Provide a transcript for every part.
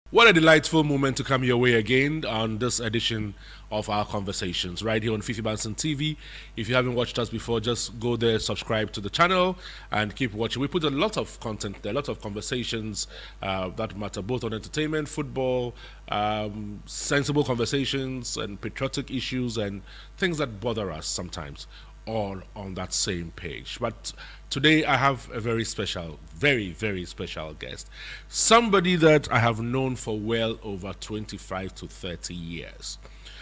What a delightful moment to come your way again on this edition of our conversations right here on Fifi Menson TV. If you haven't watched us before, just go there, subscribe to the channel, and keep watching. We put a lot of content there, a lot of conversations that matter both on entertainment, football, sensible conversations, and patriotic issues, and things that bother us sometimes, all on that same page. But today I have a very special, very, very special guest. Somebody that I have known for well over 25 to 30 years.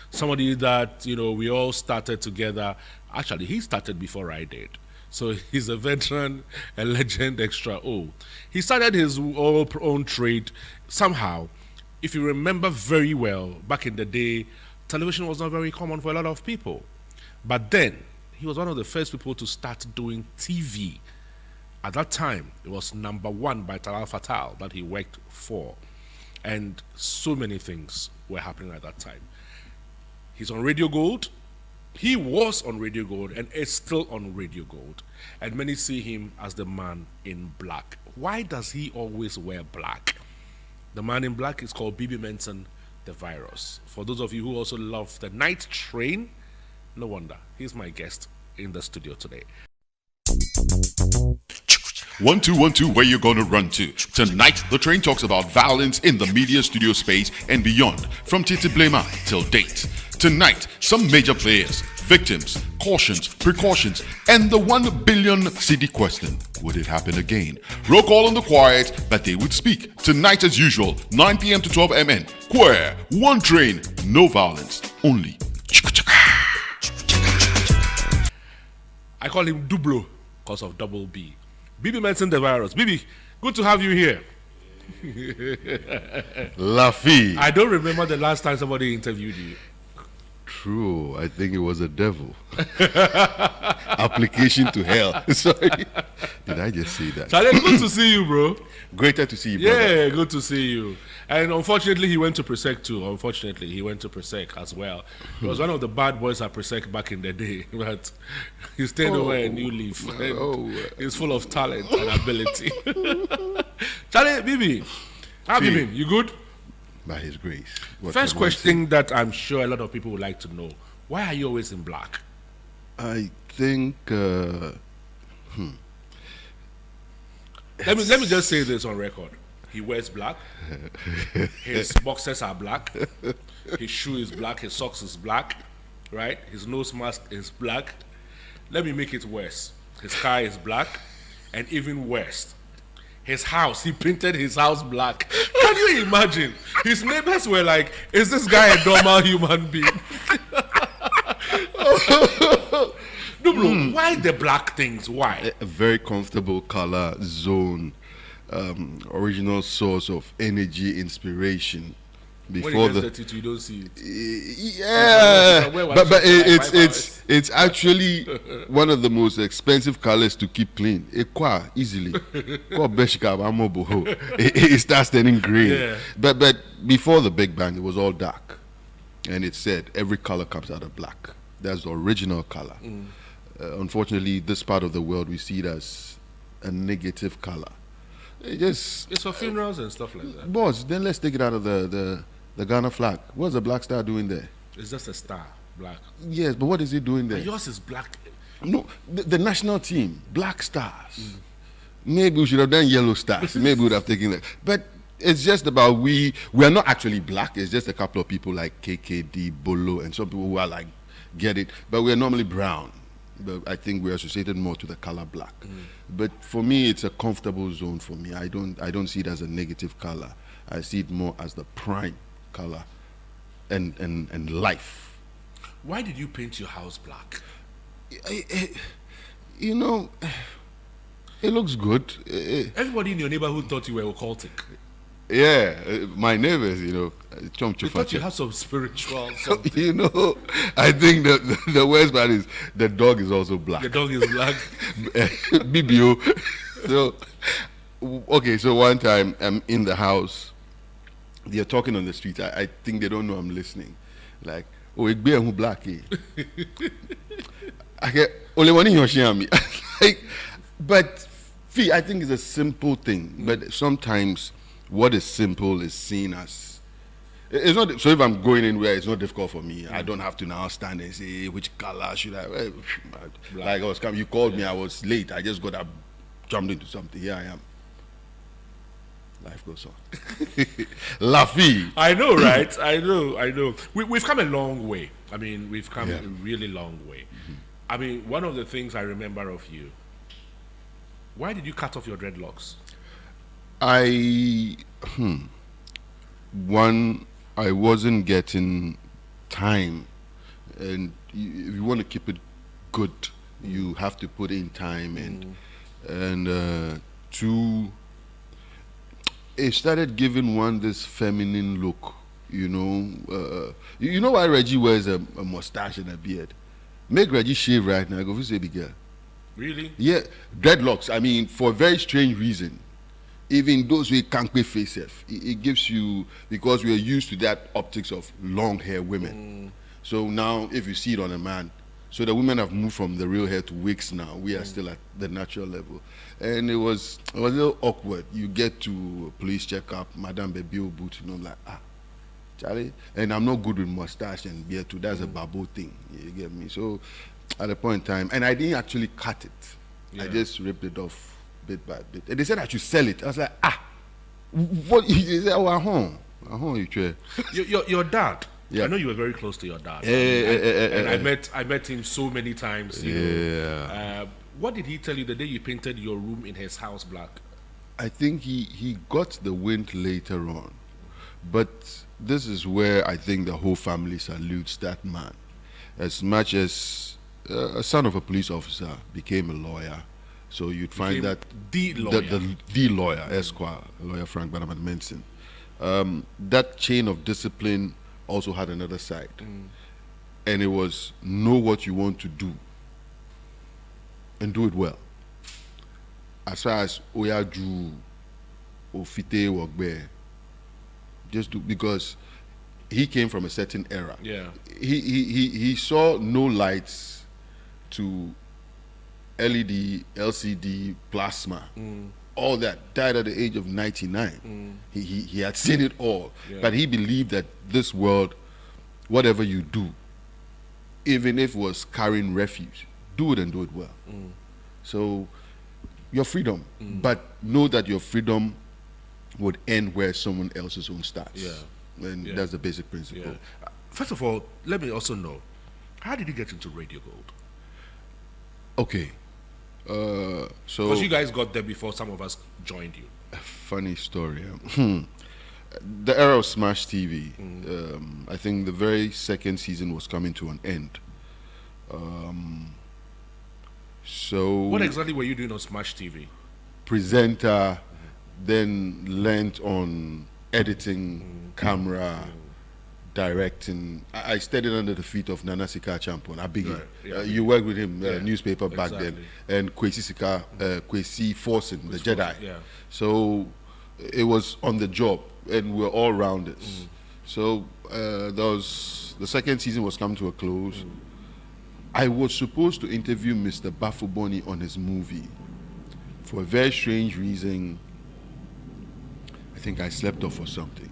Somebody that, we all started together. Actually, he started before I did. So he's a veteran, a legend, extra old. He started his own trade somehow. If you remember very well, back in the day, television was not very common for a lot of people. But then, he was one of the first people to start doing TV. At that time, it was number one by Talal Fatal that he worked for. And so many things were happening at that time. He's on Radio Gold. He was on Radio Gold and is still on Radio Gold. And many see him as the man in black. Why does he always wear black? The man in black is called Menson, the virus. For those of you who also love the night train, no wonder. He's my guest in the studio today. 1212, where you gonna run to? Tonight, the train talks about violence in the media studio space and beyond, from Titi Blema till date. Tonight, some major players, victims, cautions, precautions, and the 1 billion CD question. Would it happen again? Roll call on the quiet, but they would speak. Tonight, as usual, 9 p.m. to 12 m.n. Queer, one train, no violence, only. I call him Dublo because of double B. Menson, the virus. Bibi, good to have you here. Laffy. I don't remember the last time somebody interviewed you. True, I think it was a devil. Application to hell. Sorry. Did I just say that? Charlie, good to see you, bro. Greater to see you, brother. Yeah, good to see you. And unfortunately, he went to Presec too. Unfortunately, he went to Presec as well. He was one of the bad boys at Presec back in the day. But he's stayed away a new leaf. He's full of talent and ability. Charlie, Bibi, how have you been? You good? By His grace. First question that I'm sure a lot of people would like to know. Why are you always in black? I think... Let me just say this on record. He wears black. His boxers are black. His shoe is black. His socks is black. Right? His nose mask is black. Let me make it worse. His car is black. And even worse, his house, he painted his house black. Can you imagine? His neighbors were like, is this guy a normal human being? No, why the black things? Why? A very comfortable color zone, original source of energy, inspiration. Before when it gets dirty, you don't see it. Yeah, but it's actually one of the most expensive colors to keep clean. Easily, it starts turning green. Yeah. But before the Big Bang, it was all dark, and it said every color comes out of black. That's the original color. Unfortunately, this part of the world we see it as a negative color. It's for funerals and stuff like that. Boss, then let's take it out of the Ghana flag. What's the black star doing there? It's just a star, black. Yes, but what is it doing there? And yours is black. No, the national team, black stars. Maybe we should have done yellow stars. Maybe we would have taken that. But it's just about we are not actually black. It's just a couple of people like KKD, Bolo, and some people who are like, get it. But we are normally brown. But I think we're associated more to the color black. But for me, it's a comfortable zone for me. I don't see it as a negative color. I see it more as the prime color and life. Why did you paint your house black? You know, it looks good. Everybody in your neighborhood thought you were occultic. Yeah, my neighbors, you know, They thought you had some spiritual something. You know, I think the worst part is the dog is also black. The dog is black. BBO. So, okay, so one time I'm in the house. They're talking on the street. I think they don't know I'm listening. Like, oh, Igbe who black. I get only one in your me. Like, but I think it's a simple thing. But sometimes what is simple is seen as it's not. So if I'm going anywhere, it's not difficult for me. I don't have to now stand and say which color should I. Like I was coming, you called me. I was late. I just got up, jumped into something. Here I am. Life goes on. Laffy. I know, right? I know. We've come a long way. I mean, we've come a really long way. I mean, one of the things I remember of you, why did you cut off your dreadlocks? One, I wasn't getting time, and if you want to keep it good, you have to put in time, and two, it started giving one this feminine look. You know why Reggie wears a mustache and a beard? Make Reggie shave right now. Go say big girl. Really? Yeah, dreadlocks. I mean, for a very strange reason. Even those with kankwe face, it gives you, because we are used to that optics of long hair women. So now, if you see it on a man, so the women have moved from the real hair to wigs now. We are still at the natural level, and it was a little awkward. You get to a police checkup, Madame Baby boot, like Charlie, and I'm not good with mustache and beard too. That's a babo thing. You get me? So at a point in time, and I didn't actually cut it. I just ripped it off bit by bit. And they said I should sell it. I was like, what? He said, oh, at home you try. Your dad. Yeah. I know you were very close to your dad. And I met him so many times. You know. What did he tell you the day you painted your room in his house black? I think he got the wind later on. But this is where I think the whole family salutes that man. As much as a son of a police officer became a lawyer, so you'd find that the lawyer, the lawyer, Esquire, lawyer Frank Bannerman Menson. That chain of discipline also had another side, and it was know what you want to do and do it well. As far as Oyaju, Ofite, Wogbe, just do, because he came from a certain era. Yeah, he saw no lights to LED, LCD, plasma, all that. Died at the age of 99. He had seen it all, but he believed that this world, whatever you do, even if it was carrying refuse, do it and do it well. So your freedom, but know that your freedom would end where someone else's own starts. And that's the basic principle. First of all, let me also know, how did you get into Radio Gold? Okay. So because you guys got there before some of us joined you. Funny story. The era of Smash TV, I think the very second season was coming to an end. So what exactly were you doing on Smash TV? Presenter, then learned on editing, camera, directing. I studied under the feet of Nana Sika Champon. You worked with him, newspaper back then, and Kwesi Sika, Kwesi Forsen, the Jedi. So it was on the job, and we were all rounders. So the second season was coming to a close. I was supposed to interview Mr. Bafuboni on his movie. For a very strange reason, I think I slept off or something.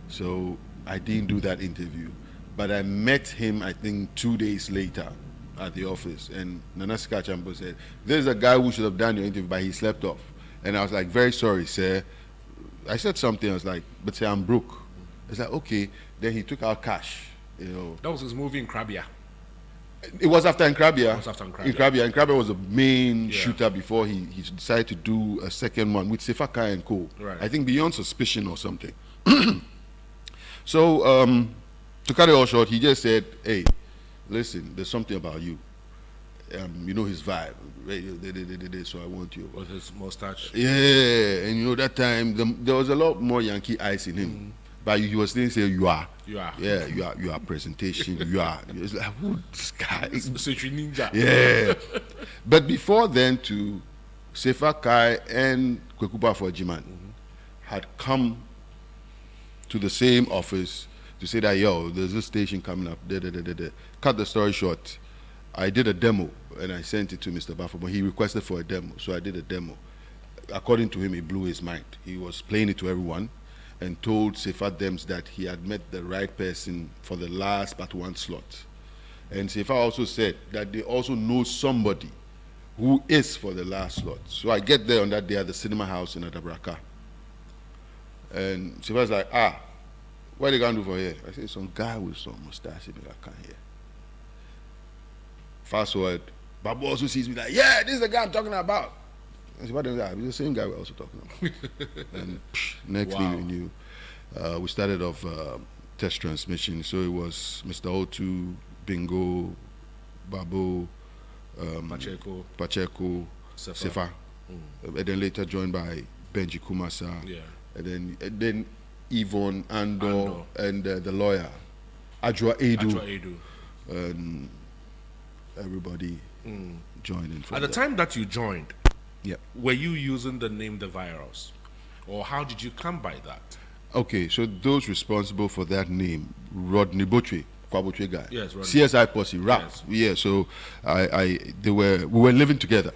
So I didn't do that interview. But I met him, I think, 2 days later at the office. And Nana Sika Champo said, there's a guy who should have done your interview, but he slept off. And I was like, very sorry, sir. I said something, I was like, but say I'm broke. I was like, okay. Then he took out cash, That was his movie in Krabia. It was after Nkrabia. It was after Nkrabia. Nkrabia was the main shooter before he decided to do a second one with Sefaka and Co. Right. I think Beyond Suspicion or something. So, to cut it all short, he just said, hey, listen, there's something about you. You know his vibe. So I want you. With his mustache. Yeah, and that time, there was a lot more Yankee eyes in him. But he was still saying, you are. Yeah, you are presentation, you are. It's like, who this guy? Century Ninja. Yeah. But before then, to Sefa Kai and Kwekuba Forjiman had come to the same office to say that, yo, there's this station coming up. Cut the story short, I did a demo and I sent it to Mr. Bafo, but he requested for a demo, so I did a demo. according to him, it blew his mind. He was playing it to everyone and told Sefa Dems that he had met the right person for the last but one slot. And Sefa also said that they also know somebody who is for the last slot. So I get there on that day at the cinema house in Adabraka. And Sefa's like, what are they going to do for here? I said, some guy with some mustache in the can here. Fast forward, Babu also sees me like, yeah, this is the guy I'm talking about. And Sefa Dems like, it's the same guy we're also talking about. And next thing we knew, we started off test transmission. So it was Mr. O2, Bingo, Babu, Pacheco, Sefa. And then later joined by Benji Kumasa. Yeah. And then Yvonne Ando. And the lawyer, Ajwa Edu. And everybody joined in. At the time that you joined, yeah, were you using the name The Virus? Or how did you come by that? Okay, so those responsible for that name, Rodney Botwe, Kwabotwe guy. Yes, Rodney. CSI Posse, rap. Yes. Yeah, so we were living together.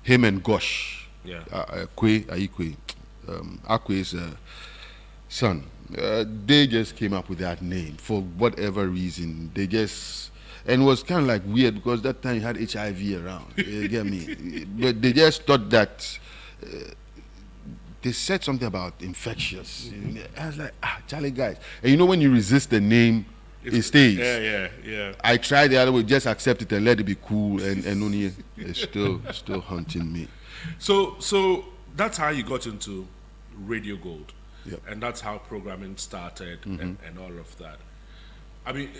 Him and Gosh. Yeah. Akwe is son. They just came up with that name for whatever reason. They just, and it was kind of like weird because that time you had HIV around. You get me? But they just thought that they said something about infectious. I was like, Charlie guys. And you know when you resist the name, it stays. Yeah. I tried the other way, just accept it and let it be cool, and only it's still haunting me. So that's how you got into Radio Gold. Yep. And that's how programming started and all of that. I mean,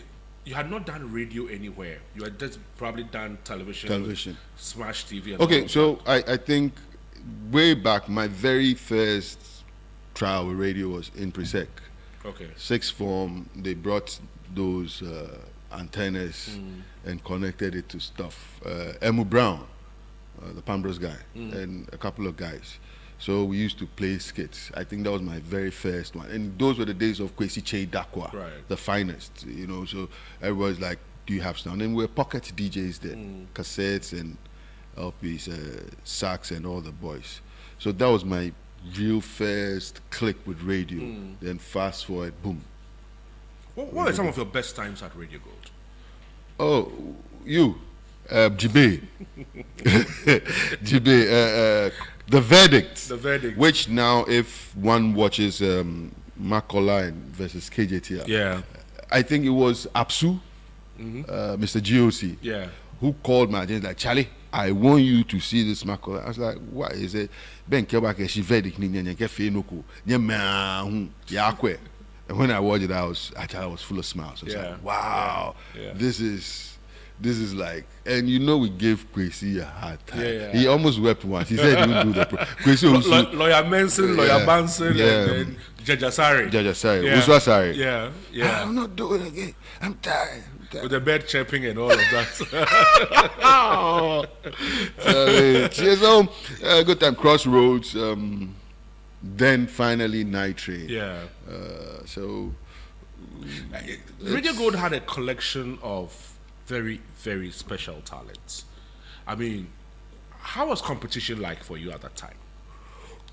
you had not done radio anywhere. You had just probably done television. Smash TV. And Okay, so I think way back, my very first trial with radio was in Presec. Okay. Sixth form, they brought those antennas and connected it to stuff. Emu Brown, the Pambros guy, and a couple of guys. So we used to play skits. I think that was my very first one. And those were the days of Kwesi Che Dakwa, right, the finest, you know. So everybody's like, do you have sound? And we were pocket DJs then, cassettes and LPs, sax and all the boys. So that was my real first click with radio. Then fast forward, boom. What are some of your best times at Radio Gold? Oh, you, Jibe. Jibe, The Verdict. The Verdict. Which now, if one watches Makola versus KJT, Yeah. I think it was Apsu, Mr. GOC, Yeah. who called my agent like, Charlie, I want you to see this Makola. I was like, what is it? Ben Kebake, she verdict, and when I watched it, I was full of smiles. I was like, wow, Yeah. this is like, and you know, we gave Kwesi a hard time. Yeah. He almost wept once. He said he would do the Kwesi also. Lawyer Menson, Lawyer Banson, and then Jajasari. Uswasari. Yeah. I'm not doing it again. I'm tired. With the bed chirping and all of that. So, good time. Crossroads. Then finally Night Train. Yeah. So Radio Gold had a collection of very, very special talents. I mean, how was competition like for you at that time?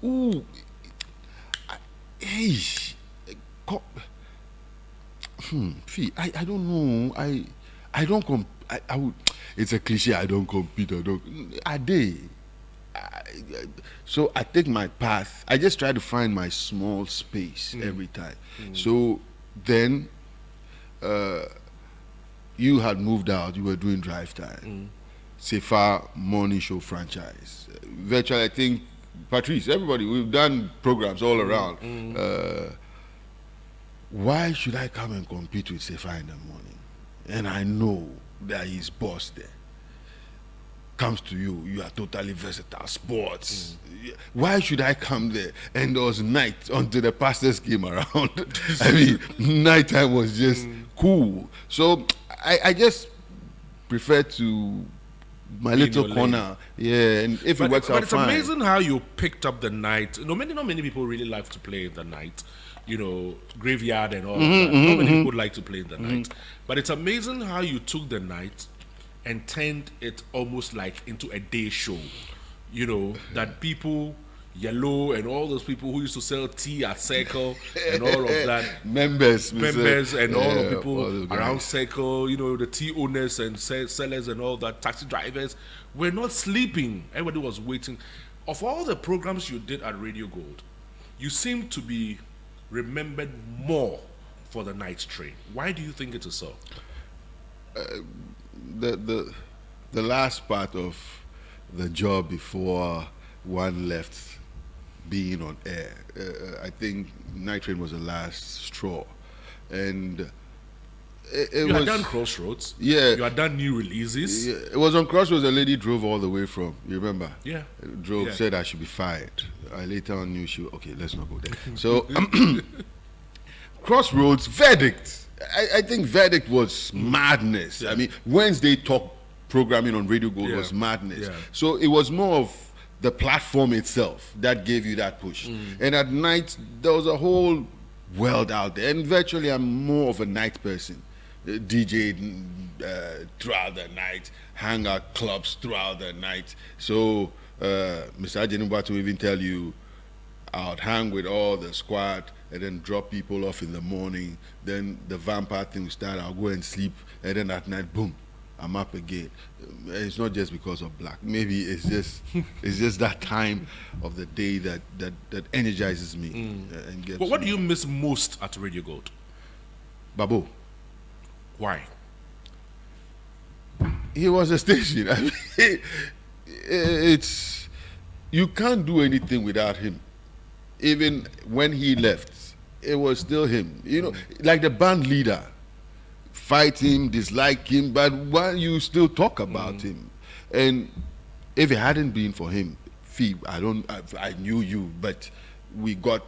Ooh, I don't know. I don't I would. It's a cliche. I don't compete. So I take my path. I just try to find my small space every time. So then, you had moved out. You were doing drive time. Sefa morning show franchise. Virtually, I think Patrice, everybody. We've done programs all around. Why should I come and compete with Sefa in the morning? And I know that his boss there comes to you. You are totally versatile. Sports. Why should I come there? And there was night until the pastors came around. I mean, nighttime was just cool. So I just prefer to my little corner. Yeah, and if it works out it's fine. amazing how you picked up the night. Not many people really like to play in the night. You know, graveyard and all of that. Not many people like to play in the night. But it's amazing how you took the night and turned it almost like into a day show. you know, that people, Yellow and all those people who used to sell tea at Circle and all of that, members and all of all people those guys. around Circle, you know, the tea owners and sellers and all that, taxi drivers, were not sleeping. Everybody was waiting. Of all the programs you did at Radio Gold, you seem to be remembered more for the night train. Why do you think it is so? The last part of the job before one left being on air, I think Night Train was the last straw, and it You was had done Crossroads. Yeah. You had done new releases. Yeah, it was on Crossroads. A lady drove all the way from. You remember? Yeah. Drove, Yeah. said I should be fired. I later on knew she. Okay, let's not go there. So, Crossroads verdict. I think verdict was madness. I mean, Wednesday talk programming on Radio Gold Yeah. was madness. Yeah. So it was more of the platform itself that gave you that push. And at night there was a whole world out there. And virtually, I'm more of a night person. DJ throughout the night, hang out clubs throughout the night. So Mr. Ajenubatu will even tell you, I would hang with all the squad and then drop people off in the morning. Then the vampire thing will start. I'll go and sleep, and then at night, boom, I'm up again. It's not just because of black. Maybe it's just that time of the day that energizes me and gets. But what do you miss most at Radio Gold? Babo? Why? He was a station. I mean, it's you can't do anything without him. Even when he left, it was still him. You know, like the band leader. Fight him, dislike him, but why you still talk about him? And if it hadn't been for him, Fee, I knew you, but we got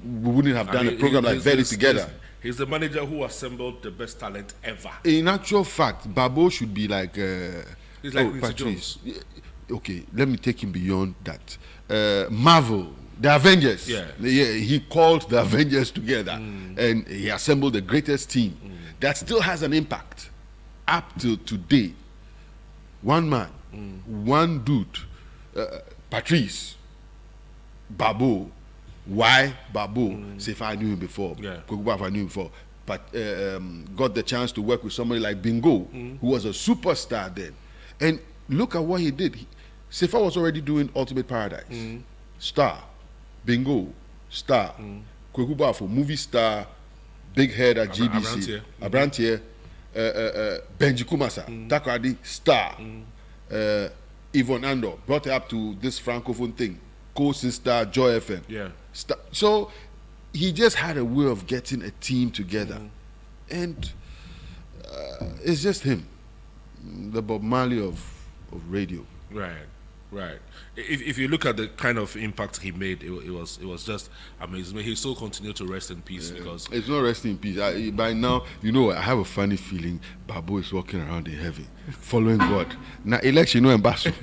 we wouldn't have done a program like Very together. He's the manager who assembled the best talent ever. In actual fact, Babo should be like He's like Quincy Jones. Okay, let me take him beyond that. Marvel, the Avengers. Yeah. He called the Avengers together and he assembled the greatest team that still has an impact up till today. One man, one dude, Patrice, Babo. Why Babo? Say if I knew him before, Kokuba, if I knew him before, but got the chance to work with somebody like Bingo, who was a superstar then. And look at what he did. Sefa was already doing Ultimate Paradise. Star. Bingo. Star. Kokuba for movie star. Big head at GBC. Abrantier. Benji Kumasa. Takradi. Star. Yvonne Andor. Brought her up to this Francophone thing. Co-sister, Joy FM. Yeah. So he just had a way of getting a team together. And it's just him. The Bob Marley of radio. Right. If you look at the kind of impact he made, it was just amazing. He still continued to rest in peace because it's not resting in peace. By now, you know, I have a funny feeling Babu is walking around in heaven, following God. Now, election, no embarrassment.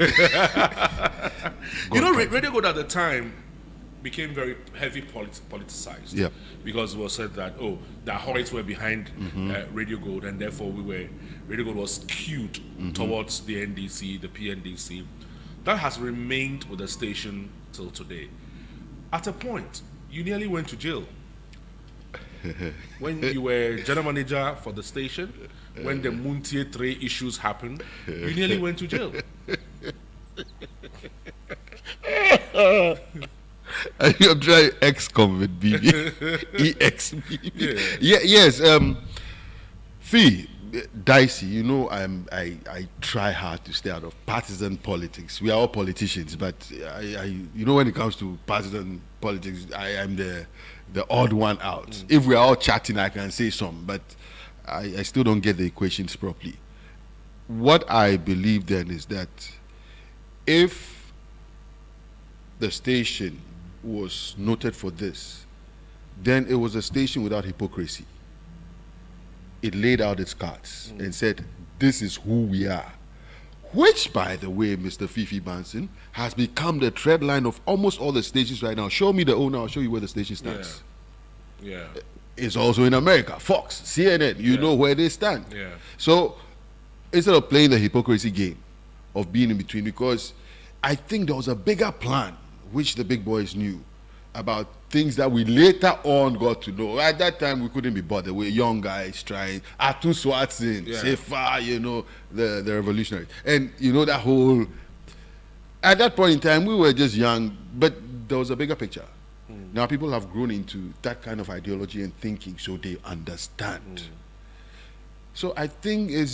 You know, Radio Gold at the time became very heavy politicized. Yeah. Because it was said that the Hoyts were behind Radio Gold, and therefore Radio Gold was skewed towards the NDC, the PNDC. That has remained with the station till today. At a point, you nearly went to jail. When you were general manager for the station, when the Muntie 3 issues happened, you nearly went to jail. I'm trying ex-convict BB. EX-BB. Yes. Fee. Dicey, you know, I try hard to stay out of partisan politics. We are all politicians, but you know, when it comes to partisan politics, I am the odd one out. If we are all chatting, I can say some, but I still don't get the equations properly. What I believe then is that if the station was noted for this, then it was a station without hypocrisy. It laid out its cards and said, this is who we are. Which, by the way, Mr. Fifi Menson, has become the thread line of almost all the stations right now. Show me the owner, I'll show you where the station stands. Yeah. It's also in America. Fox, CNN, you know where they stand. Yeah. So, instead of playing the hypocrisy game of being in between, because I think there was a bigger plan, which the big boys knew, about things that we later on got to know. At that time, we couldn't be bothered. We were young guys trying. Atu Swartzen, Sefa, the revolutionary. And, that whole... At that point in time, we were just young, but there was a bigger picture. Now people have grown into that kind of ideology and thinking, so they understand. So I think it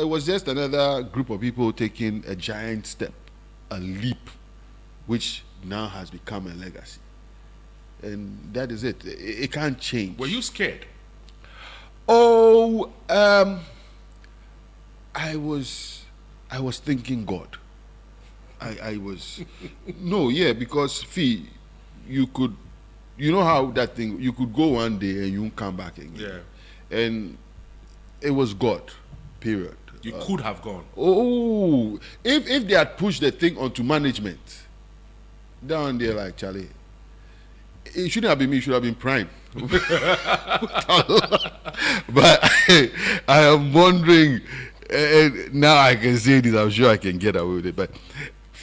was just another group of people taking a giant step, a leap, which now has become a legacy. And that is it. It can't change. Were you scared? Oh, I was thinking God. I was no, yeah, because you could, how that thing, you could go one day and you won't come back again. Yeah. And it was God, period. You could have gone. Oh, if they had pushed the thing onto management, down there like, Charlie, it shouldn't have been me, it should have been Prime. But I am wondering, and now I can say this, I'm sure I can get away with it, but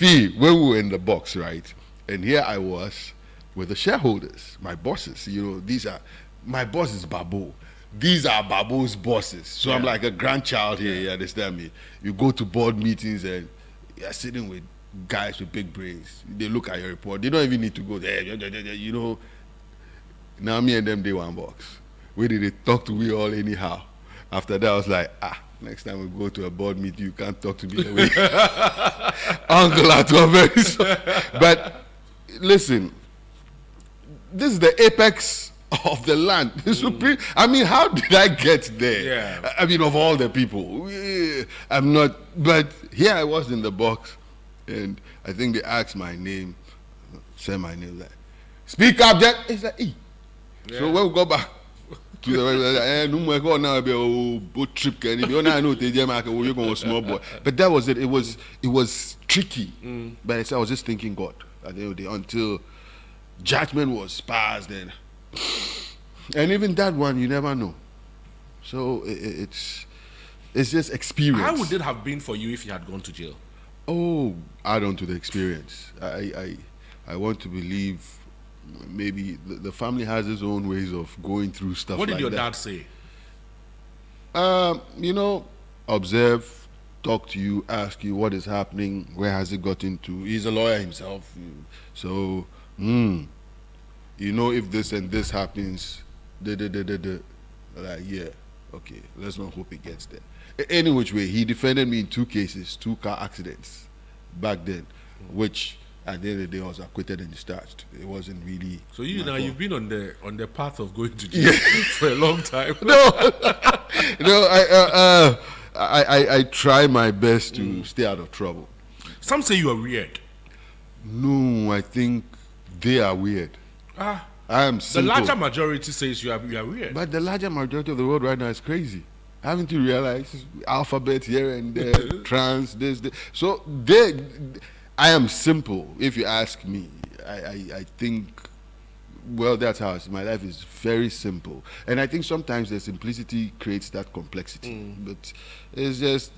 when we were in the box, right, and here I was with the shareholders, my bosses, these are, my boss is Babu. These are Babu's bosses. So I'm like a grandchild here, you understand me? You go to board meetings and you're sitting with guys with big brains. They look at your report. They don't even need to go there, Now me and them, they one box. Where did they talk to me all anyhow? After that, I was like, next time we go to a board meeting, you can't talk to me that way. Uncle Atua, very sorry. But listen, this is the apex of the land. The supreme. I mean, how did I get there? Yeah. I mean, of all the people, I'm not. But here I was in the box, and I think they asked my name, said my name, like, speak up, Jack. It's like, E. Yeah. So when we go back to the no more go now be a boat trip can be on I know you're going small boy. But that was it. It was tricky. But I was just thinking God at the end of the day until judgment was passed and even that one you never know. So it's just experience. How would it have been for you if you had gone to jail? Oh, add on to the experience. I want to believe maybe the family has its own ways of going through stuff. What did like your that. dad say? Observe, talk to you, ask you what is happening, where has it gotten to. He's a lawyer himself, so if this and this happens, like, yeah, okay, let's not hope it gets there. Any which way, he defended me in 2 cases, 2 car accidents back then, which at the end of the day I was acquitted and discharged. It wasn't really. So you've been on the path of going to jail for a long time. I try my best to stay out of trouble. Some say you are weird. No, I think they are weird. I am simple. The larger majority says you are weird. But the larger majority of the world right now is crazy. Haven't you realized? Alphabet here and there, trans, this. So I am simple, if you ask me. I think, well, that's how my life is very simple. And I think sometimes the simplicity creates that complexity. But it's just,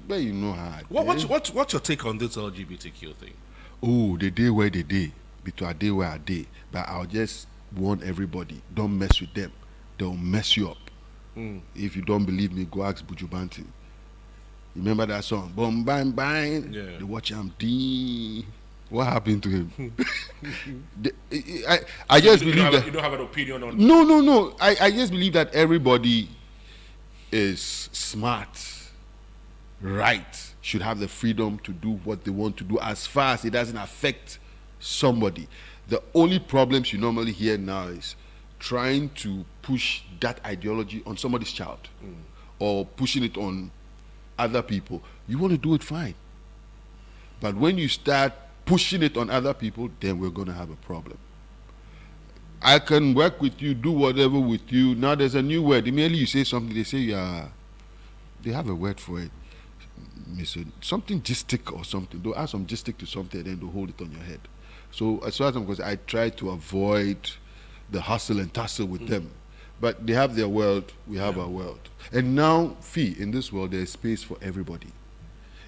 but you know how. What's your take on this LGBTQ thing? Oh, the day where the day, between a day where a day. But I'll just warn everybody, don't mess with them. They'll mess you up. If you don't believe me, go ask Buju Banton. Remember that song? Boom, bang, bang. Yeah. The watch him. Ding. What happened to him? I just believe that you don't have an opinion on. No. I just believe that everybody is smart, right, should have the freedom to do what they want to do as far as it doesn't affect somebody. The only problems you normally hear now is trying to push that ideology on somebody's child or pushing it on other people. You want to do it, fine. But when you start pushing it on other people, then we're going to have a problem. I can work with you, do whatever with you. Now there's a new word. Immediately you say something, they say, they have a word for it. Something gistic or something. They'll add some gistic to something and then they'll hold it on your head. So as far as I'm concerned, I try to avoid the hustle and tussle with them. But they have their world, we have our world. And now, in this world, there's space for everybody.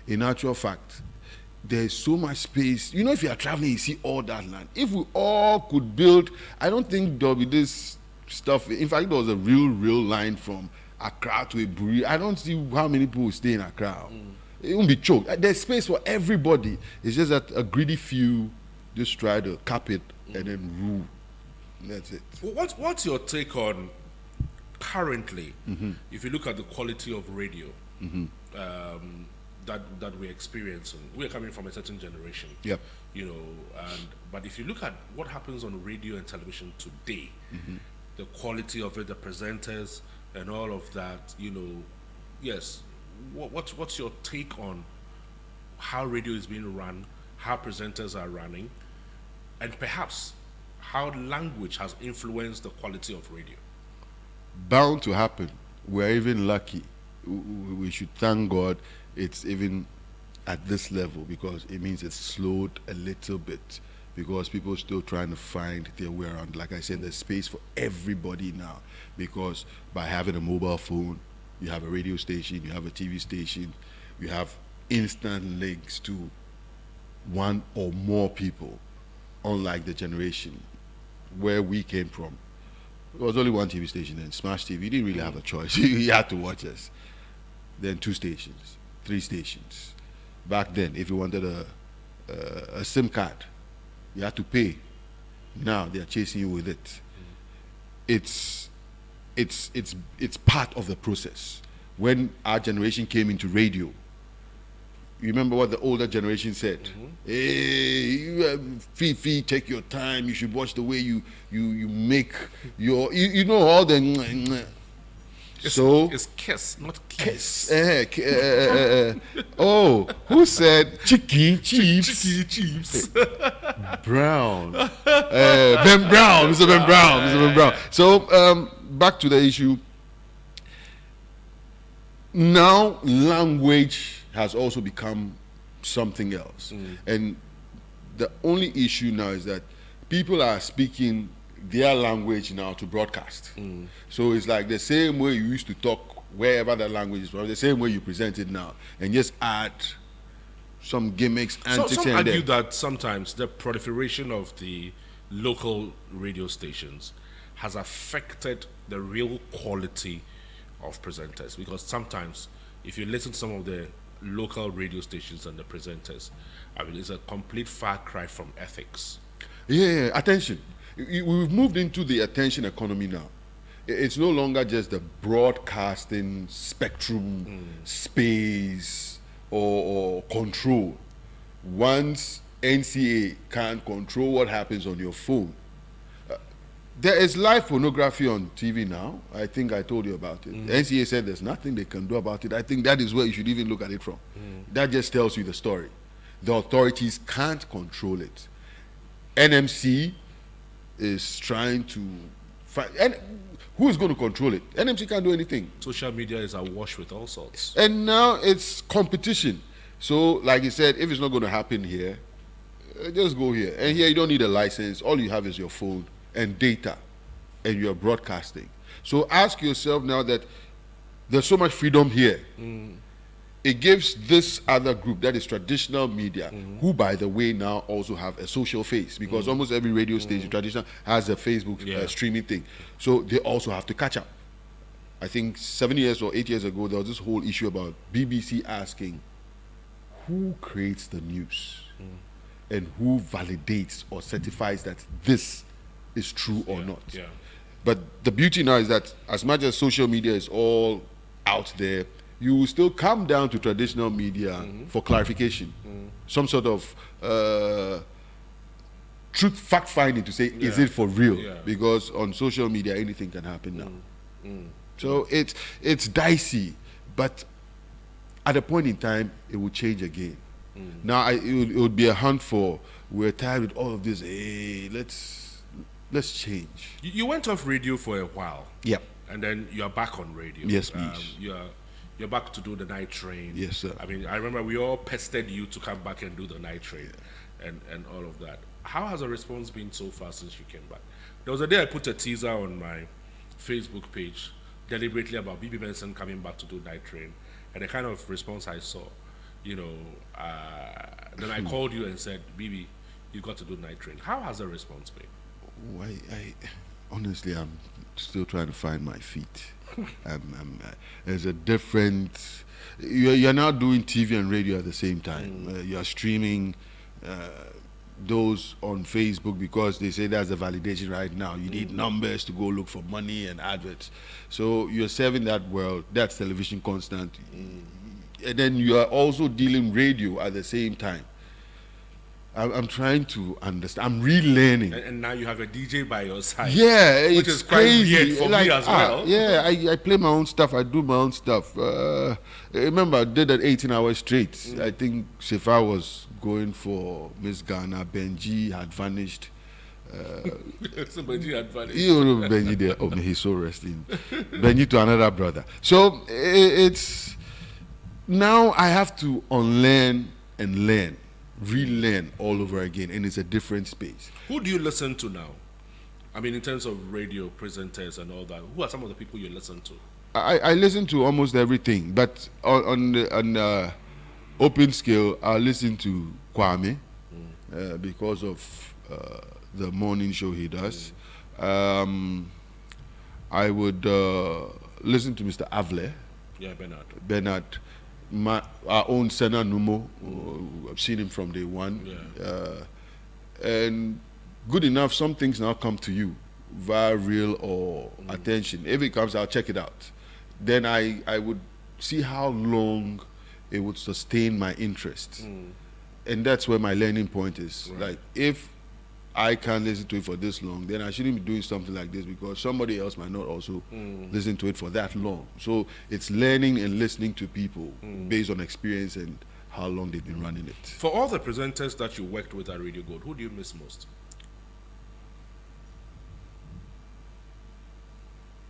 in actual fact, there's so much space. You know, if you are traveling, you see all that land. If we all could build, I don't think there'll be this stuff. In fact, there was a real line from Accra to Eburi. I don't see how many people will stay in Accra. It won't be choked. There's space for everybody. It's just that a greedy few just try to cap it and then rule. That's it. What's your take on currently, if you look at the quality of radio that we're experiencing? We're coming from a certain generation. Yep. You know, but if you look at what happens on radio and television today, the quality of it, the presenters, and all of that, you know, yes. What's your take on how radio is being run, how presenters are running, and perhaps how language has influenced the quality of radio? Bound to happen. We're even lucky. We should thank God it's even at this level, because it means it's slowed a little bit, because people are still trying to find their way around. Like I said, there's space for everybody now, because by having a mobile phone, you have a radio station, you have a TV station, you have instant links to one or more people, unlike the generation where we came from. There was only one TV station then, Smash TV. You didn't really have a choice. You had to watch us. Then 2 stations, 3 stations. Back then, if you wanted a SIM card, you had to pay. Now they're chasing you with it. It's part of the process. When our generation came into radio, you remember what the older generation said? Hey, Fifi, take your time. You should watch the way you make your, you know, all the. It's kiss, not kiss. Oh, who said chicken chips? Chicky chips. Brown. Ben Brown. Mr. Ben Brown. Mr. Ben Brown. So back to the issue. Now language has also become something else. And the only issue now is that people are speaking their language now to broadcast. So it's like the same way you used to talk wherever that language is from, the same way you present it now, and just add some gimmicks, antics. Some argue that sometimes the proliferation of the local radio stations has affected the real quality of presenters, because sometimes if you listen to some of the local radio stations and the presenters, I mean, it's a complete far cry from ethics. Yeah, attention. We've moved into the attention economy now. It's no longer just the broadcasting spectrum, space, or control. Once NCA can't control what happens on your phone, there is live pornography on TV now. I think I told you about it. NCA said there's nothing they can do about it. I think that is where you should even look at it from. That just tells you the story. The authorities can't control it. NMC is trying to find, and who is going to control it? NMC can't do anything. Social media is awash with all sorts. And now it's competition. So, like you said, if it's not going to happen here, just go here. And here you don't need a license. All you have is your phone and data, and you're broadcasting. So ask yourself now that there's so much freedom here. It gives this other group, that is traditional media, who, by the way, now also have a social face, because almost every radio station, traditional, has a Facebook streaming thing. So they also have to catch up. I think 7 years or 8 years ago, there was this whole issue about BBC asking who creates the news and who validates or certifies that this is true or not. But the beauty now is that as much as social media is all out there, you will still come down to traditional media for clarification, some sort of truth fact-finding to say, is it for real? Because on social media, anything can happen now. So it's dicey, but at a point in time, it will change again. Now, it would be a hunt for, we're tired with all of this, hey, let's change. You went off radio for a while. Yep. And then you're back on radio. Yes, please. You're back to do the night train. Yes, sir. I mean, I remember we all pestered you to come back and do the night train and all of that. How has the response been so far since you came back? There was a day I put a teaser on my Facebook page deliberately about BB Menson coming back to do night train, and the kind of response I saw, you know, then I called you and said, Bibi, you got to do night train. How has the response been? Honestly, I'm still trying to find my feet. There's a different. You're now doing TV and radio at the same time. You're streaming those on Facebook because they say that's the validation right now. You need numbers to go look for money and adverts. So you're serving that world. That's television constant. And then you are also dealing radio at the same time. I'm trying to understand. I'm relearning. And now you have a DJ by your side. Yeah, which it's is quite crazy. weird for me as well. Yeah, I play my own stuff. I do my own stuff. Remember, I did that 18 hours straight. I think Sefa was going for Miss Ghana. Benji had vanished. So Benji had vanished. You know Benji there. Oh, he's so resting. Benji to another brother. So it's now I have to unlearn and learn. Relearn all over again, and it's a different space. Who do you listen to now? I mean, in terms of radio presenters and all that, who are some of the people you listen to? I listen to almost everything, but on the open scale, I listen to Kwame because of the morning show he does. I would listen to Mr. Avle. Yeah, Bernard. Our own Senna Numo, I've seen him from day one. And good enough, some things now come to you via real or attention. If it comes, I'll check it out. Then I would see how long it would sustain my interest. And that's where my learning point is. Right. Like, if I can't listen to it for this long, then I shouldn't be doing something like this because somebody else might not also listen to it for that long. So it's learning and listening to people based on experience and how long they've been running it. For all the presenters that you worked with at Radio Gold, who do you miss most?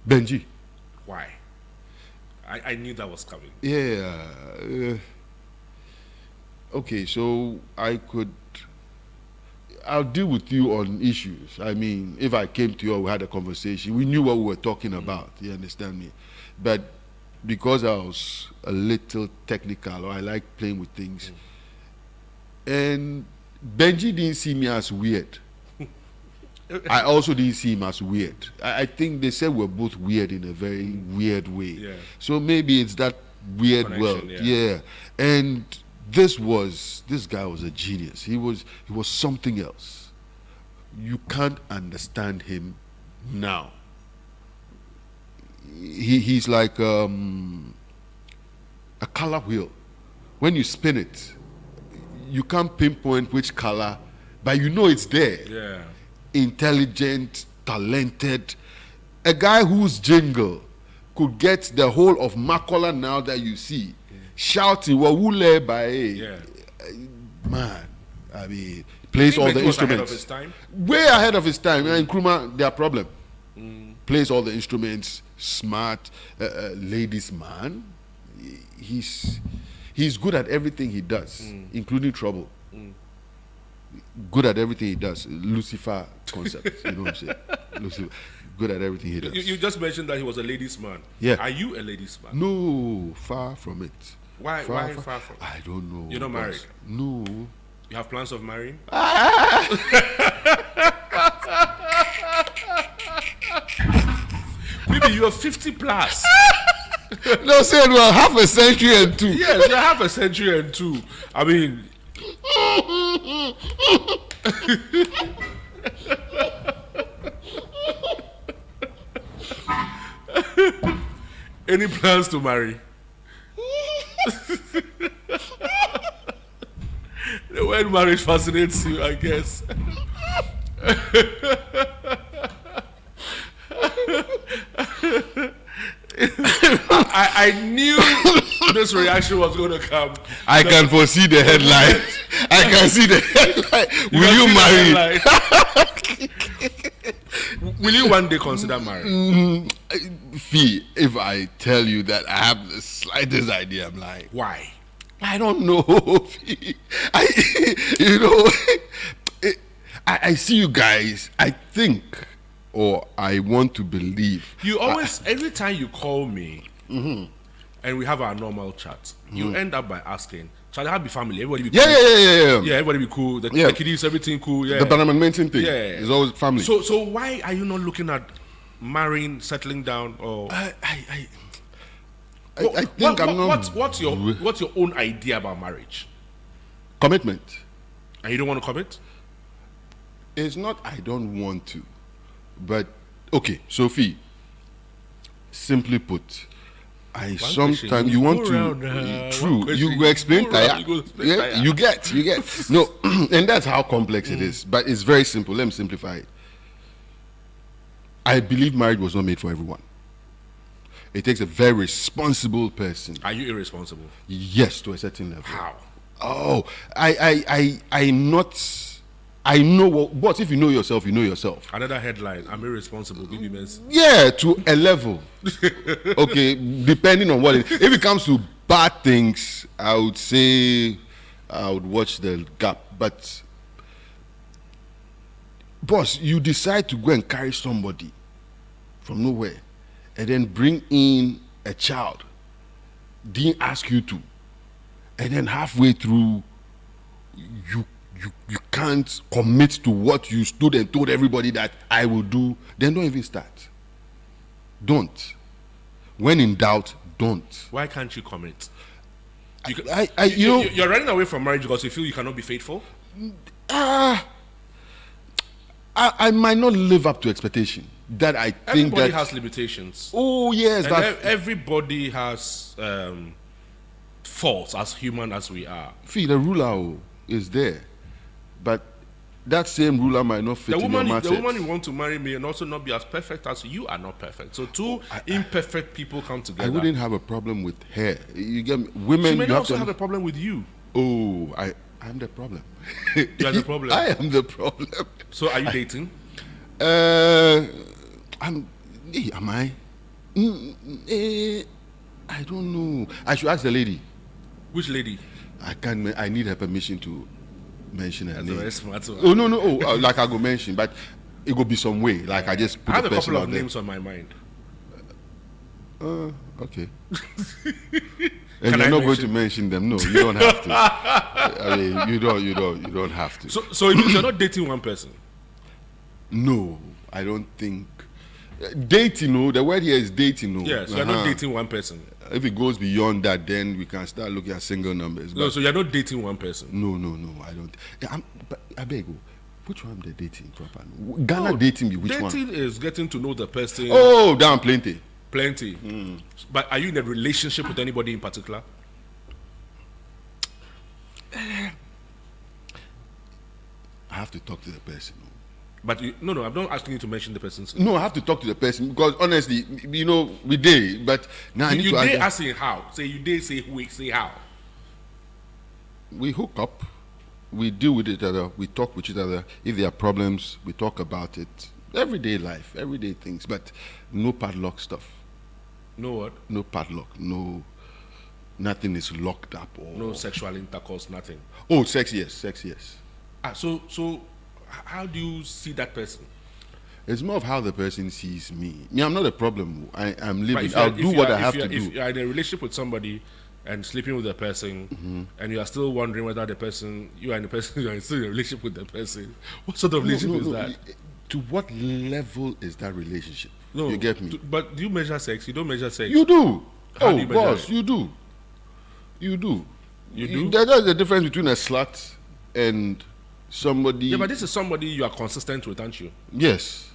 Benji. Why? I knew that was coming. Yeah. Okay, so I'll deal with you on issues. I mean, if I came to you and we had a conversation, we knew what we were talking about. You understand me? But because I was a little technical, or I like playing with things, and Benji didn't see me as weird. I also didn't see him as weird. I think they said we're both weird in a very weird way. Yeah. So maybe it's that weird Connection, world. yeah. And this guy was a genius. He was something else. You can't understand him now. He's like a color wheel. When you spin it, you can't pinpoint which color, but you know it's there. Yeah. Intelligent, talented, a guy whose jingle could get the whole of Makola now that you see shouting "Wawule by man." I mean, plays all the instruments. Ahead of his time? Way ahead of his time. And Nkrumah, their problem. Plays all the instruments, smart, ladies man. He's good at everything he does, including trouble. Good at everything he does. Lucifer concept. You know what I'm saying? Lucifer, good at everything he does. You just mentioned that he was a ladies' man. Yeah. Are you a ladies' man? No, far from it. Why far from? I don't know. You're not married? No. You have plans of marrying? Maybe you're 50 plus. No, say well, half a century and two. Yes, you're half a century and two. I mean... Any plans to marry? The word marriage fascinates you, I guess. I knew this reaction was going to come. I can foresee the headline. I can see the headline. Will you marry? Will you one day consider marrying? Fee, if I tell you that I have the slightest idea, I'm like, why? I don't know. Fee. I see you guys. I think, or I want to believe. You always, every time you call me and we have our normal chat, you end up by asking, So they have to be family. Everybody be cool. Yeah. Yeah, everybody be cool. The kiddies, everything cool. Yeah. The Bannerman Menson thing. Yeah. Is always family. So why are you not looking at marrying, settling down, or? I think I'm not. What's your own idea about marriage? Commitment. And you don't want to commit? It's not I don't want to, but okay, Sophie. Simply put, sometimes you want to. True, you explain tire. Yeah, you get. No, and that's how complex it is. But it's very simple. Let me simplify it. I believe marriage was not made for everyone. It takes a very responsible person. Are you irresponsible? Yes, to a certain level. How? Oh, I'm not. I know what. But if you know yourself, you know yourself. Another headline: I'm irresponsible. Baby Menson. Yeah, to a level. Okay, depending on what. If it comes to bad things, I would say I would watch the gap. But, boss, you decide to go and carry somebody from nowhere, and then bring in a child. Didn't ask you to, and then halfway through, you can't commit to what you stood and told everybody that I will do, then don't even start. Don't. When in doubt, don't. Why can't you commit? You're running away from marriage because you feel you cannot be faithful? I might not live up to expectation. That I think everybody that has limitations. Oh yes, and everybody has faults as human as we are. The ruler is there. But that same ruler might not fit in your mindset. The woman you want to marry may also not be as perfect as you are not perfect. So two imperfect people come together. I wouldn't have a problem with her. You get me? Women. She may also have a problem with you. Oh, I'm the problem. You are the problem. I am the problem. So are you dating? Am I? I don't know. I should ask the lady. Which lady? I need her permission to mention her name. Very smart one. Oh no. Like I go mention, but it go be some way. Like I just put I have the a person couple out of there. names on my mind. Okay. And you're not going to mention them. No, you don't have to. I mean, you don't have to. So it means you're not dating one person. No, I don't think. Dating, no. The word here is dating, no. Yes, you're not dating one person. If it goes beyond that, then we can start looking at single numbers. No, so you're not dating one person. No, I don't. But I beg you, which one they're dating proper? Ghana dating be which one? Dating is getting to know the person. Oh, damn, plenty. But are you in a relationship with anybody in particular? I have to talk to the person. But no, I'm not asking you to mention the person's. No, I have to talk to the person because honestly, we did. But now I need to ask him how. Say you did. Say who. Say how. We hook up. We deal with each other. We talk with each other. If there are problems, we talk about it. Everyday life, everyday things. But no padlock stuff. No what? No padlock. No. Nothing is locked up. Or no sexual intercourse. Nothing. Oh, sex yes. So. How do you see that person? It's more of how the person sees me. I'm not a problem. I'm living. I'll do what I have to do. If you're in a relationship with somebody and sleeping with the person, and you are still wondering whether the person, you are still in a relationship with the person, what sort of relationship is that? To what level is that relationship? No, you get me? But do you measure sex? You don't measure sex. You do. How do you measure boss, it? You do. You do. There's a difference between a slut and somebody. Yeah, but this is somebody you are consistent with, aren't you? Yes.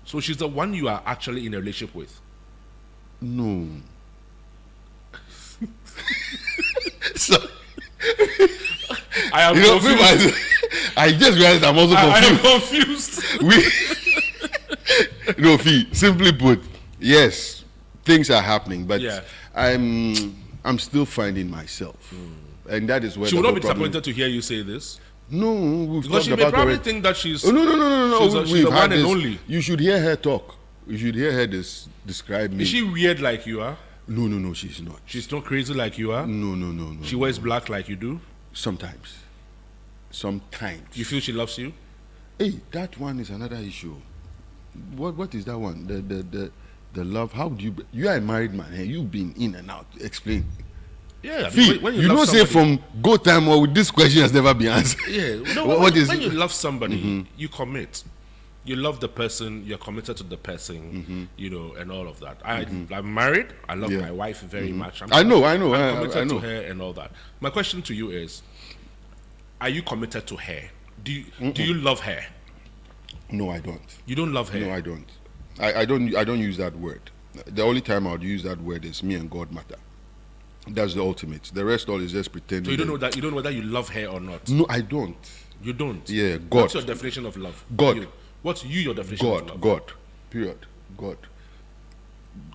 So she's the one you are actually in a relationship with. No. So I am confused. I just realized I'm also confused. I am confused. Fee, simply put, yes, things are happening, but yeah. I'm still finding myself, and that is where she will not be disappointed to hear you say this. No, we've because she may probably think that she's. Oh, no. She's the one and only. You should hear her talk. You should hear her describe me. Is she weird like you are? No, she's not. She's not crazy like you are? No. She wears black like you do? Sometimes. You feel she loves you? Hey, that one is another issue. What is that one? The love. How do you are a married man? Hey, you've been in and out. Explain. Yeah, I mean, Fee, when you love don't say somebody- from go time or this question has never been answered. Yeah, no, What is when it? you love somebody, you commit. You love the person, you're committed to the person, you know, and all of that. I'm married, I love Yeah. my wife very much. I know. I'm I committed know. to her and all that. My question to you is, are you committed to her? Do you love her? No, I don't. You don't love her? No, I don't. I don't use that word. The only time I would use that word is me and God matter. That's the ultimate. The rest all is just pretending. So you don't know that you don't know whether you love her or not. No, I don't. You don't. Yeah, God. What's your definition of love? God. What's your definition of love? God. Period. God.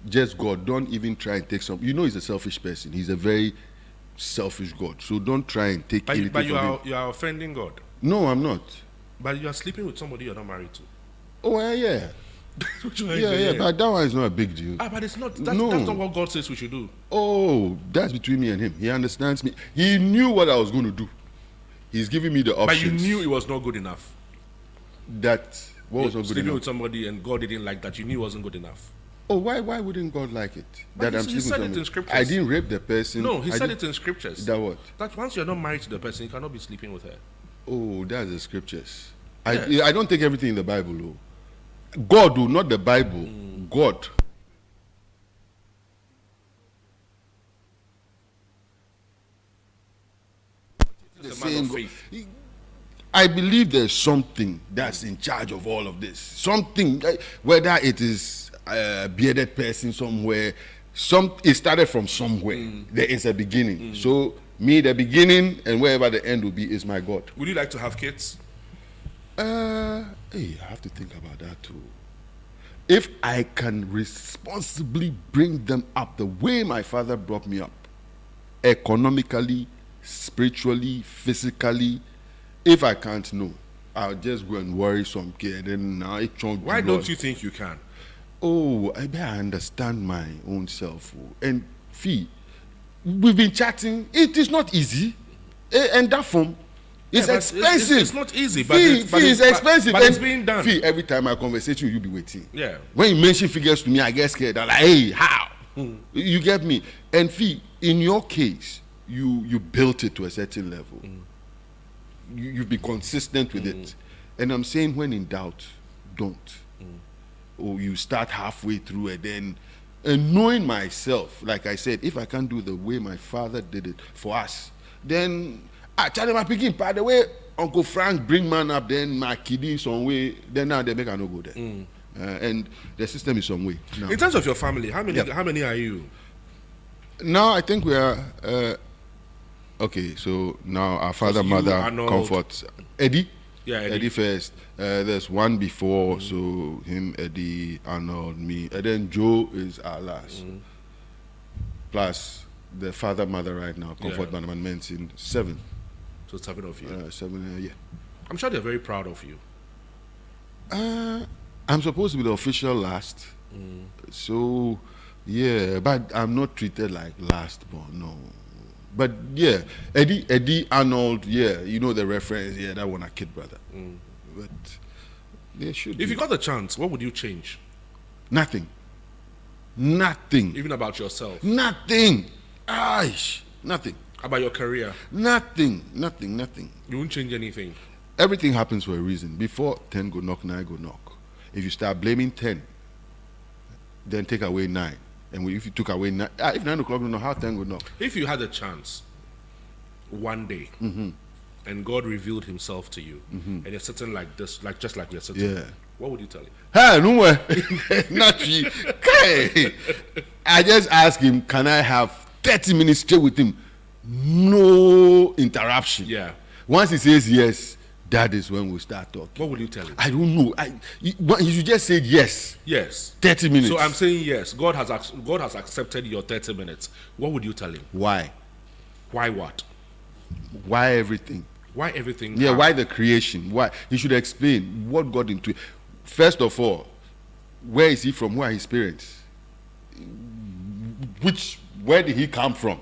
Just God. Don't even try and take some. You know, he's a selfish person. He's a very selfish God. So don't try and take anything But from him. you are offending God. No, I'm not. But you are sleeping with somebody you're not married to. Oh, yeah. Yeah, but that one is not a big deal. But it's not. That's not what God says we should do. Oh, that's between me and him. He understands me. He knew what I was going to do. He's giving me the options. But you knew it was not good enough. That what was not good Sleeping enough. with somebody and God didn't like that. You knew it wasn't good enough. Oh, why wouldn't God like it? But That I'm he sleeping said with it in somebody. scriptures. I didn't rape the person. No, he I said didn't- it in scriptures. That what? That once you're not married to the person, you cannot be sleeping with her. Oh, that's the scriptures. Yes. I don't take everything in the Bible, though. God, though, not the Bible. God. It's a man of faith. I believe there's something that's in charge of all of this. Something, whether it is a bearded person somewhere, it started from somewhere. There is a beginning. So, me, the beginning, and wherever the end will be, is my God. Would you like to have kids? Hey, I have to think about that too. If I can responsibly bring them up the way my father brought me up, economically, spiritually, physically, if I can't know, I'll just go and worry some kid and now it won't. Why don't you think you can? Oh, I better understand my own self. And Fee, we've been chatting. It is not easy. And that form, it's but expensive. It's not easy, but Fee, it's, but Fee, it's, it's expensive. But it's And being done. Fee, every time I conversation, you be waiting. Yeah. When you mention figures to me, I get scared. I'm like, hey, how? You get me? And Fee, in your case, you built it to a certain level. You've been consistent with it. And I'm saying, when in doubt, don't. Or you start halfway through and knowing myself, like I said, if I can't do the way my father did it for us, then I tell them I picking by the way Uncle Frank bring man up, then my kiddie some way, then now they make I no go there. And the system is some way. Now, In terms of your family, how many? Yep. How many are you? now I think we are okay. So now our father, you, mother, Arnold. comfort, Eddie. Yeah, Eddie first. There's one before, so him, Eddie, Arnold, me, and then Joe is our last. Plus the father, mother right now, Comfort Yeah. Man, Menson, 7. So 7 of you. 7, yeah. I'm sure they're very proud of you. I'm supposed to be the official last, so yeah, but I'm not treated like last born, no. But yeah, Eddie Arnold, yeah, you know the reference, yeah, that one a kid brother. But they should. If be. you got the chance, what would you change? Nothing. Even about yourself, Nothing. Aish. Nothing. about your career, Nothing. you won't change anything. Everything happens for a reason. Before 10 go knock, 9 go knock. If you start blaming 10, then take away 9. And if you took away 9, if 9 o'clock go knock, how 10 go knock? If you had a chance, one day, and God revealed Himself to you, and you're sitting like this, like just like you're sitting, Yeah. what would you tell Him? Hey, no way. Not you. Hey. I just ask him, can I have 30 minutes straight with him? No interruption. Yeah. Once he says yes, that is when we start talking. What would you tell Him? I don't know. You should just say yes. Yes. 30 minutes. So I'm saying yes. God has accepted your 30 minutes. What would you tell Him? Why? Why what? Why everything? Why everything? Yeah, How? why the creation? Why? He should explain what got into it. First of all, where is he from? Who are his parents? Where did he come from?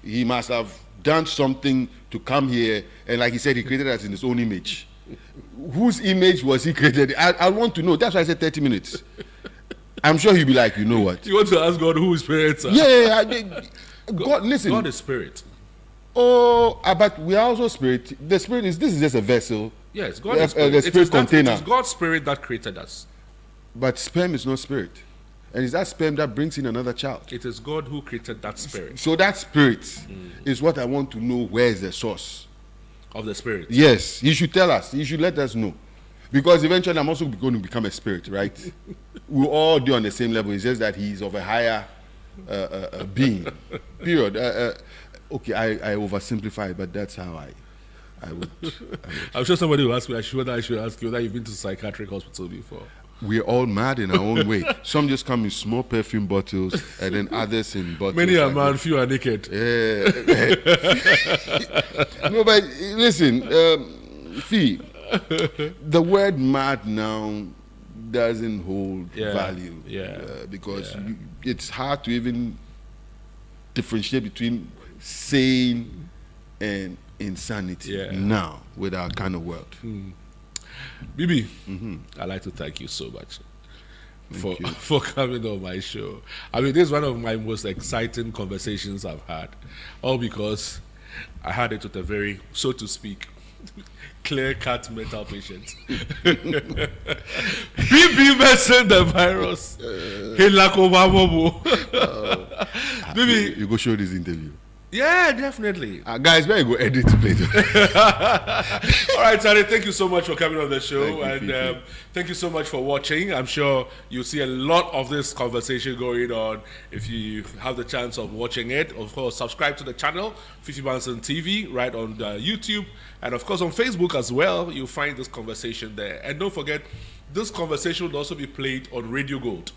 He must have done something to come here, and like he said, he created us in his own image. Whose image was he created? I want to know. That's why I said 30 minutes. I'm sure he'll be like, you know what? You want to ask God who His parents are? Yeah, God, listen. God is spirit. Oh, but we are also spirit. The spirit is, this is just a vessel. Yes, God is spirit. The spirit container. It is God's spirit that created us. But sperm is not spirit. And it's that sperm that brings in another child. It is God who created that spirit. So that spirit is what I want to know. Where is the source of the spirit? Yes, you should tell us. You should let us know. Because eventually I'm also going to become a spirit, right? We'll all do on the same level. It's just that he's of a higher being. Period. Okay, I oversimplify, but that's how I would. I'm sure somebody will ask me whether I should ask you whether you've been to psychiatric hospital before. We're all mad in our own way. Some just come in small perfume bottles, and then others in bottles. Many are mad, few are naked. No, but listen, Fee, the word mad now doesn't hold value. Because it's hard to even differentiate between sane and insanity now with our kind of world. Bibi, I'd like to thank you so much for coming on my show. I mean, this is one of my most exciting conversations I've had, all because I had it with a very, so to speak, clear-cut mental patient. Bibi Menson the virus. Bibi, you go show this interview. Yeah, definitely. Guys, where you go edit to play? All right, Charlie, thank you so much for coming on the show. Thank you so much for watching. I'm sure you'll see a lot of this conversation going on if you have the chance of watching it. Of course, subscribe to the channel, Fifi Menson TV, right on YouTube. And of course, on Facebook as well, you'll find this conversation there. And don't forget, this conversation will also be played on Radio Gold.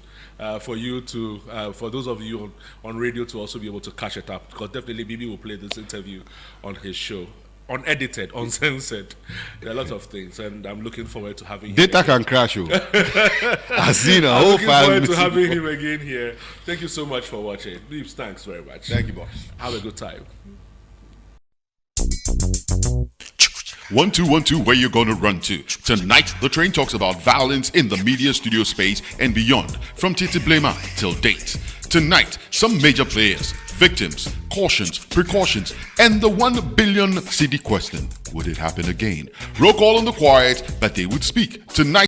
For you to, for those of you on radio to also be able to catch it up, because definitely Bibi will play this interview on his show, unedited, uncensored. There are a lot of things, and I'm looking forward to having him. Data can crash, oh. I've seen a whole looking forward to having him again here. Thank you so much for watching. Beeps, thanks very much. Thank you, boss. Have a good time. 1 2 1 2, where you gonna run to? Tonight, the train talks about violence in the media studio space and beyond, from Titi Blema till date. Tonight, some major players, victims, cautions, precautions, and the 1 billion CD question: would it happen again? Roll call on the quiet, but they would speak tonight.